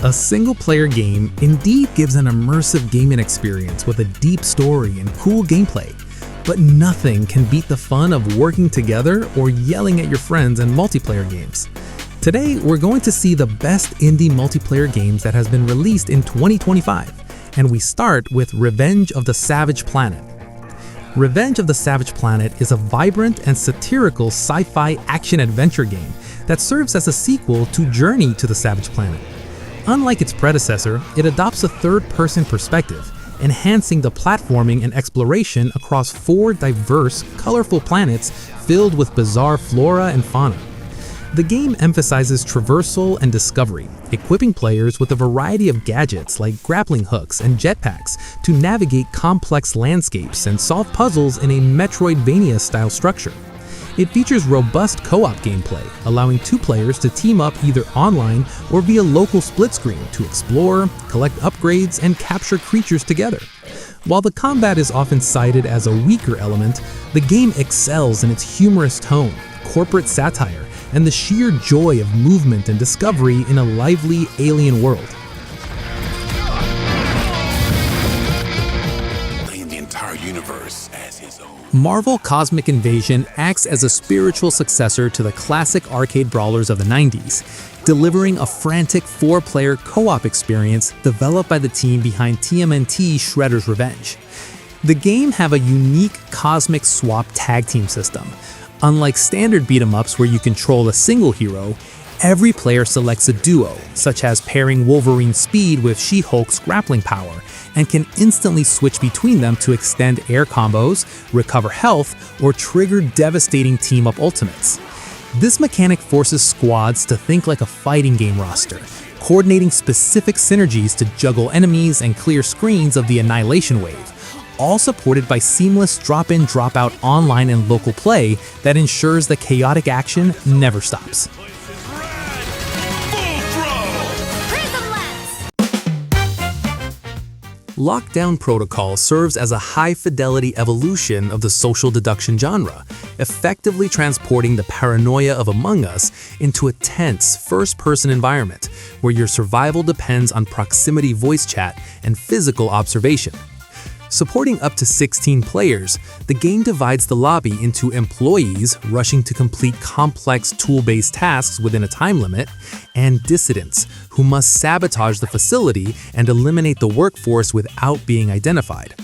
A single-player game indeed gives an immersive gaming experience with a deep story and cool gameplay, but nothing can beat the fun of working together or yelling at your friends in multiplayer games. Today, we're going to see the best indie multiplayer games that has been released in 2025, and we start with Revenge of the Savage Planet. Revenge of the Savage Planet is a vibrant and satirical sci-fi action-adventure game that serves as a sequel to Journey to the Savage Planet. Unlike its predecessor, it adopts a third-person perspective, enhancing the platforming and exploration across 4 diverse, colorful planets filled with bizarre flora and fauna. The game emphasizes traversal and discovery, equipping players with a variety of gadgets like grappling hooks and jetpacks to navigate complex landscapes and solve puzzles in a Metroidvania-style structure. It features robust co-op gameplay, allowing 2 players to team up either online or via local split screen to explore, collect upgrades, and capture creatures together. While the combat is often cited as a weaker element, the game excels in its humorous tone, corporate satire, and the sheer joy of movement and discovery in a lively alien world. Universe as his own. Marvel Cosmic Invasion acts as a spiritual successor to the classic arcade brawlers of the 90s, delivering a frantic 4-player co-op experience developed by the team behind TMNT Shredder's Revenge. The game have a unique cosmic swap tag team system. Unlike standard beat-em-ups where you control a single hero, every player selects a duo, such as pairing Wolverine's speed with She-Hulk's grappling power, and can instantly switch between them to extend air combos, recover health, or trigger devastating team-up ultimates. This mechanic forces squads to think like a fighting game roster, coordinating specific synergies to juggle enemies and clear screens of the Annihilation Wave, all supported by seamless drop-in drop-out online and local play that ensures the chaotic action never stops. Lockdown Protocol serves as a high-fidelity evolution of the social deduction genre, effectively transporting the paranoia of Among Us into a tense, first-person environment where your survival depends on proximity voice chat and physical observation. Supporting up to 16 players, the game divides the lobby into employees rushing to complete complex tool-based tasks within a time limit, and dissidents who must sabotage the facility and eliminate the workforce without being identified.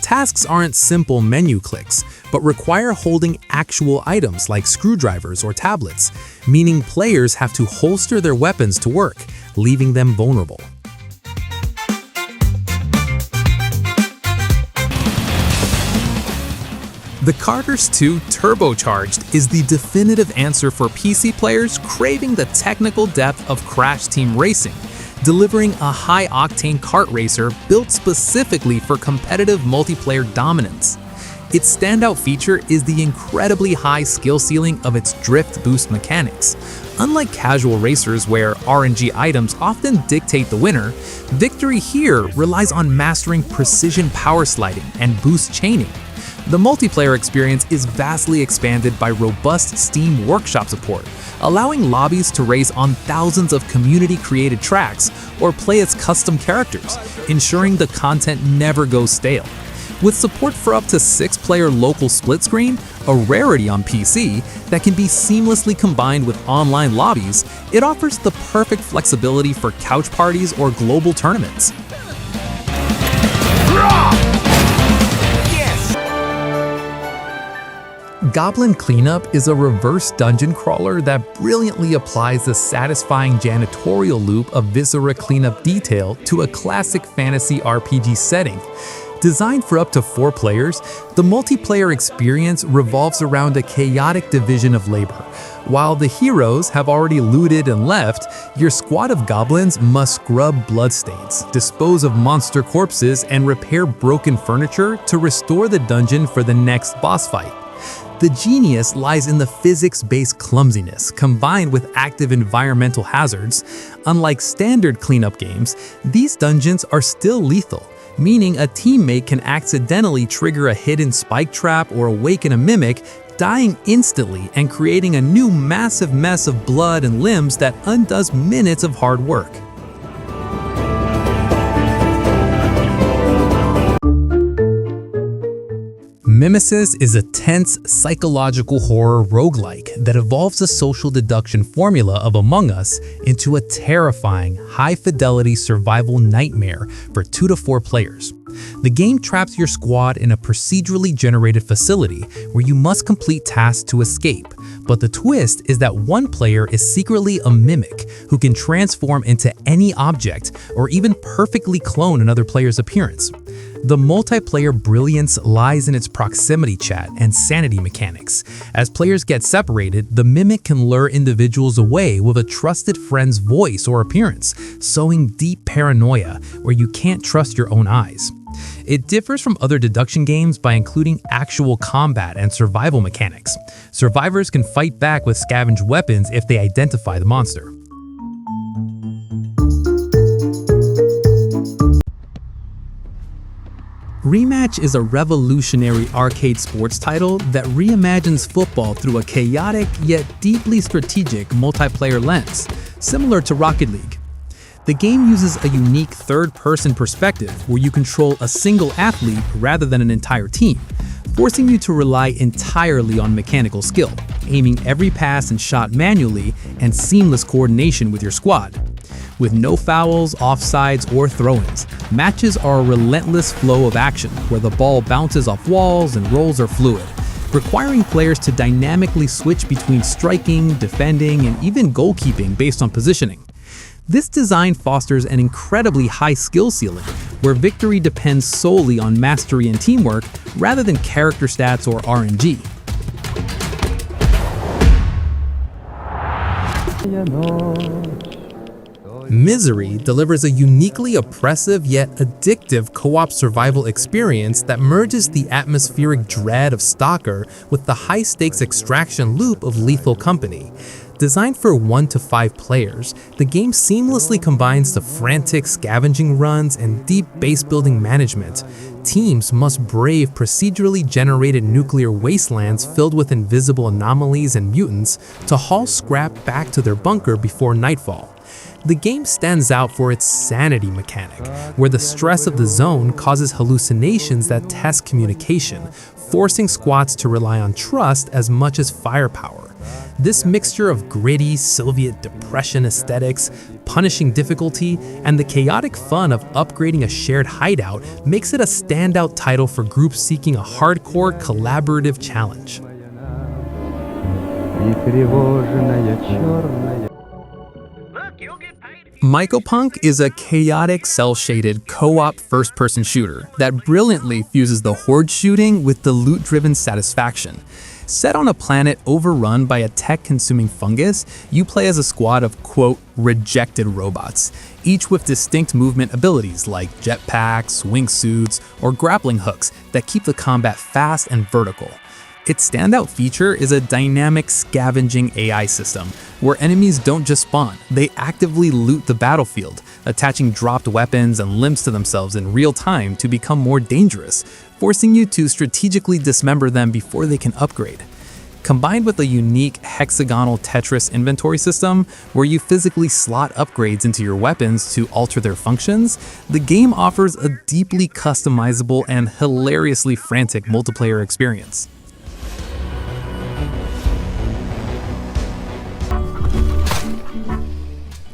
Tasks aren't simple menu clicks, but require holding actual items like screwdrivers or tablets, meaning players have to holster their weapons to work, leaving them vulnerable. The Karters 2 Turbocharged is the definitive answer for PC players craving the technical depth of Crash Team Racing, delivering a high-octane kart racer built specifically for competitive multiplayer dominance. Its standout feature is the incredibly high skill ceiling of its drift boost mechanics. Unlike casual racers where RNG items often dictate the winner, victory here relies on mastering precision power sliding and boost chaining. The multiplayer experience is vastly expanded by robust Steam Workshop support, allowing lobbies to race on thousands of community-created tracks or play as custom characters, ensuring the content never goes stale. With support for up to 6-player local split screen, a rarity on PC that can be seamlessly combined with online lobbies, it offers the perfect flexibility for couch parties or global tournaments. Goblin Cleanup is a reverse dungeon crawler that brilliantly applies the satisfying janitorial loop of Viscera cleanup detail to a classic fantasy RPG setting. Designed for up to 4 players, the multiplayer experience revolves around a chaotic division of labor. While the heroes have already looted and left, your squad of goblins must scrub bloodstains, dispose of monster corpses, and repair broken furniture to restore the dungeon for the next boss fight. The genius lies in the physics-based clumsiness combined with active environmental hazards. Unlike standard cleanup games, these dungeons are still lethal, meaning a teammate can accidentally trigger a hidden spike trap or awaken a mimic, dying instantly and creating a new massive mess of blood and limbs that undoes minutes of hard work. Mimesis is a tense psychological horror roguelike that evolves a social deduction formula of Among Us into a terrifying, high-fidelity survival nightmare for 2 to 4 players. The game traps your squad in a procedurally generated facility where you must complete tasks to escape, but the twist is that one player is secretly a mimic who can transform into any object or even perfectly clone another player's appearance. The multiplayer brilliance lies in its proximity chat and sanity mechanics. As players get separated, the mimic can lure individuals away with a trusted friend's voice or appearance, sowing deep paranoia where you can't trust your own eyes. It differs from other deduction games by including actual combat and survival mechanics. Survivors can fight back with scavenged weapons if they identify the monster. Rematch is a revolutionary arcade sports title that reimagines football through a chaotic yet deeply strategic multiplayer lens, similar to Rocket League. The game uses a unique third-person perspective where you control a single athlete rather than an entire team, forcing you to rely entirely on mechanical skill, aiming every pass and shot manually, and seamless coordination with your squad. With no fouls, offsides, or throw-ins, matches are a relentless flow of action where the ball bounces off walls and rolls are fluid, requiring players to dynamically switch between striking, defending, and even goalkeeping based on positioning. This design fosters an incredibly high skill ceiling, where victory depends solely on mastery and teamwork rather than character stats or RNG. Misery delivers a uniquely oppressive yet addictive co-op survival experience that merges the atmospheric dread of Stalker with the high-stakes extraction loop of Lethal Company. Designed for 1 to 5 players, the game seamlessly combines the frantic scavenging runs and deep base-building management. Teams must brave procedurally generated nuclear wastelands filled with invisible anomalies and mutants to haul scrap back to their bunker before nightfall. The game stands out for its sanity mechanic, where the stress of the zone causes hallucinations that test communication, forcing squads to rely on trust as much as firepower. This mixture of gritty Soviet depression aesthetics, punishing difficulty, and the chaotic fun of upgrading a shared hideout makes it a standout title for groups seeking a hardcore collaborative challenge. Mycopunk is a chaotic, cel-shaded, co-op first-person shooter that brilliantly fuses the horde shooting with the loot-driven satisfaction. Set on a planet overrun by a tech-consuming fungus, you play as a squad of, quote, rejected robots, each with distinct movement abilities like jetpacks, wingsuits, or grappling hooks that keep the combat fast and vertical. Its standout feature is a dynamic scavenging AI system, where enemies don't just spawn, they actively loot the battlefield, attaching dropped weapons and limbs to themselves in real time to become more dangerous, forcing you to strategically dismember them before they can upgrade. Combined with a unique hexagonal Tetris inventory system, where you physically slot upgrades into your weapons to alter their functions, the game offers a deeply customizable and hilariously frantic multiplayer experience.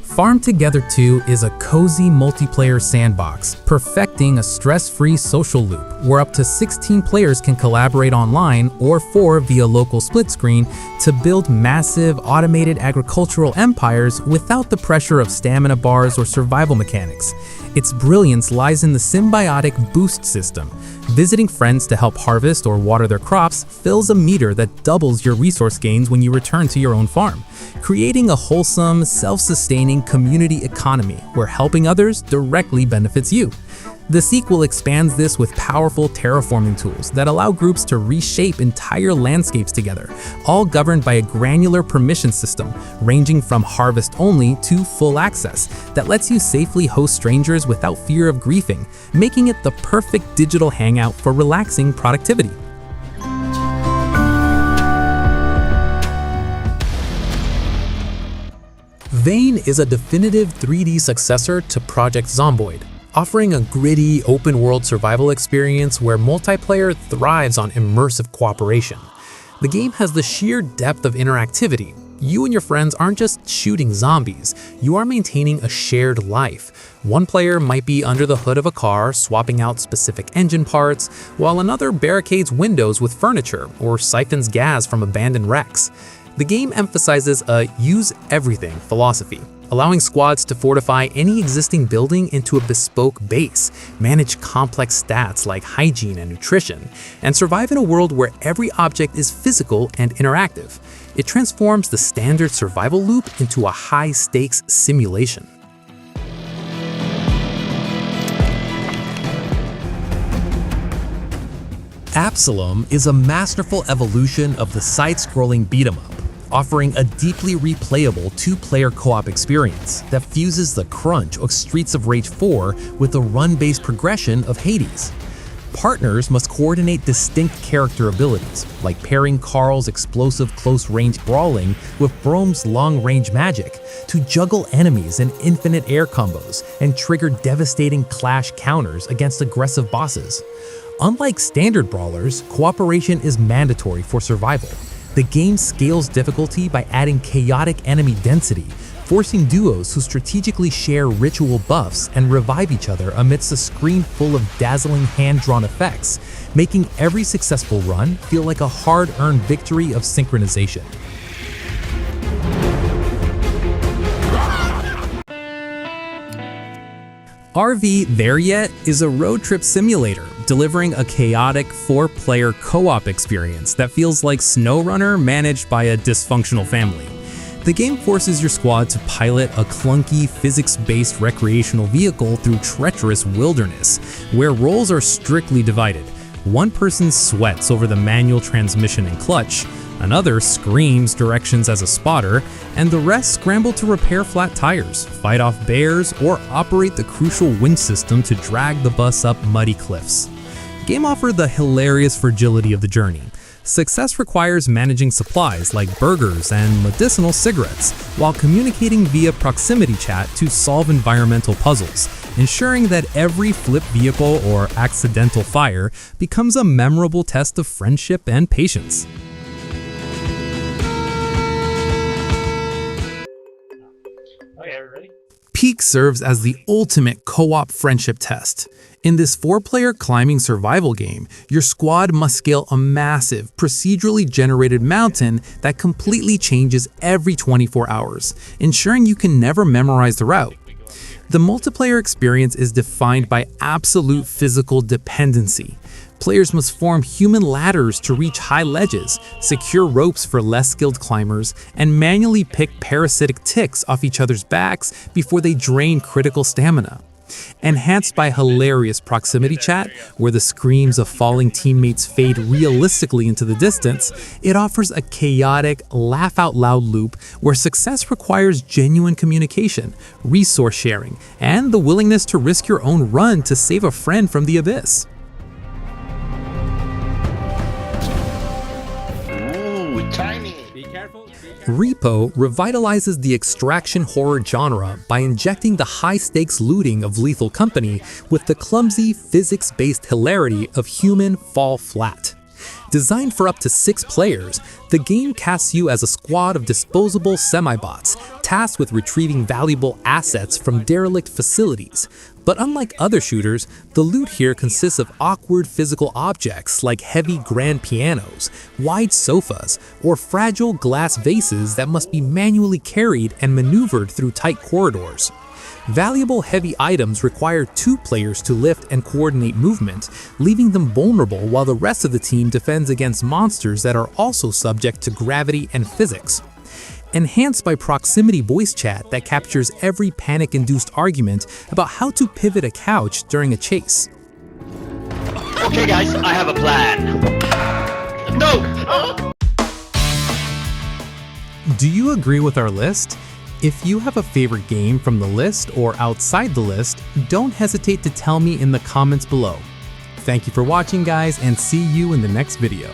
Farm Together 2 is a cozy multiplayer sandbox, perfecting a stress-free social loop where up to 16 players can collaborate online or 4 via local split screen to build massive automated agricultural empires without the pressure of stamina bars or survival mechanics. Its brilliance lies in the symbiotic boost system. Visiting friends to help harvest or water their crops fills a meter that doubles your resource gains when you return to your own farm, creating a wholesome, self-sustaining community economy where helping others directly benefits you. The sequel expands this with powerful terraforming tools that allow groups to reshape entire landscapes together, all governed by a granular permission system, ranging from harvest only to full access, that lets you safely host strangers without fear of griefing, making it the perfect digital hangout for relaxing productivity. Vane is a definitive 3D successor to Project Zomboid, offering a gritty, open-world survival experience where multiplayer thrives on immersive cooperation. The game has the sheer depth of interactivity. You and your friends aren't just shooting zombies, you are maintaining a shared life. One player might be under the hood of a car, swapping out specific engine parts, while another barricades windows with furniture or siphons gas from abandoned wrecks. The game emphasizes a use everything philosophy, allowing squads to fortify any existing building into a bespoke base, manage complex stats like hygiene and nutrition, and survive in a world where every object is physical and interactive. It transforms the standard survival loop into a high-stakes simulation. Absalom is a masterful evolution of the side-scrolling beat-em-up, offering a deeply replayable two-player co-op experience that fuses the crunch of Streets of Rage 4 with the run-based progression of Hades. Partners must coordinate distinct character abilities, like pairing Carl's explosive close-range brawling with Brome's long-range magic, to juggle enemies in infinite air combos and trigger devastating clash counters against aggressive bosses. Unlike standard brawlers, cooperation is mandatory for survival. The game scales difficulty by adding chaotic enemy density, forcing duos who strategically share ritual buffs and revive each other amidst a screen full of dazzling hand-drawn effects, making every successful run feel like a hard-earned victory of synchronization. RV There Yet is a road trip simulator, delivering a chaotic 4-player co-op experience that feels like SnowRunner managed by a dysfunctional family. The game forces your squad to pilot a clunky, physics-based recreational vehicle through treacherous wilderness, where roles are strictly divided. One person sweats over the manual transmission and clutch, another screams directions as a spotter, and the rest scramble to repair flat tires, fight off bears, or operate the crucial winch system to drag the bus up muddy cliffs. The game offered the hilarious fragility of the journey. Success requires managing supplies like burgers and medicinal cigarettes, while communicating via proximity chat to solve environmental puzzles, ensuring that every flipped vehicle or accidental fire becomes a memorable test of friendship and patience. Peak serves as the ultimate co-op friendship test. In this 4-player climbing survival game, your squad must scale a massive, procedurally generated mountain that completely changes every 24 hours, ensuring you can never memorize the route. The multiplayer experience is defined by absolute physical dependency. Players must form human ladders to reach high ledges, secure ropes for less skilled climbers, and manually pick parasitic ticks off each other's backs before they drain critical stamina. Enhanced by hilarious proximity chat, where the screams of falling teammates fade realistically into the distance, it offers a chaotic, laugh-out-loud loop where success requires genuine communication, resource sharing, and the willingness to risk your own run to save a friend from the abyss. R.E.P.O. revitalizes the extraction horror genre by injecting the high-stakes looting of Lethal Company with the clumsy, physics-based hilarity of Human Fall Flat. Designed for up to 6 players, the game casts you as a squad of disposable semi-bots, tasked with retrieving valuable assets from derelict facilities. But unlike other shooters, the loot here consists of awkward physical objects like heavy grand pianos, wide sofas, or fragile glass vases that must be manually carried and maneuvered through tight corridors. Valuable heavy items require 2 players to lift and coordinate movement, leaving them vulnerable while the rest of the team defends against monsters that are also subject to gravity and physics. Enhanced by proximity voice chat that captures every panic-induced argument about how to pivot a couch during a chase. Okay guys, I have a plan. No! Do you agree with our list? If you have a favorite game from the list or outside the list, don't hesitate to tell me in the comments below. Thank you for watching, guys, and see you in the next video.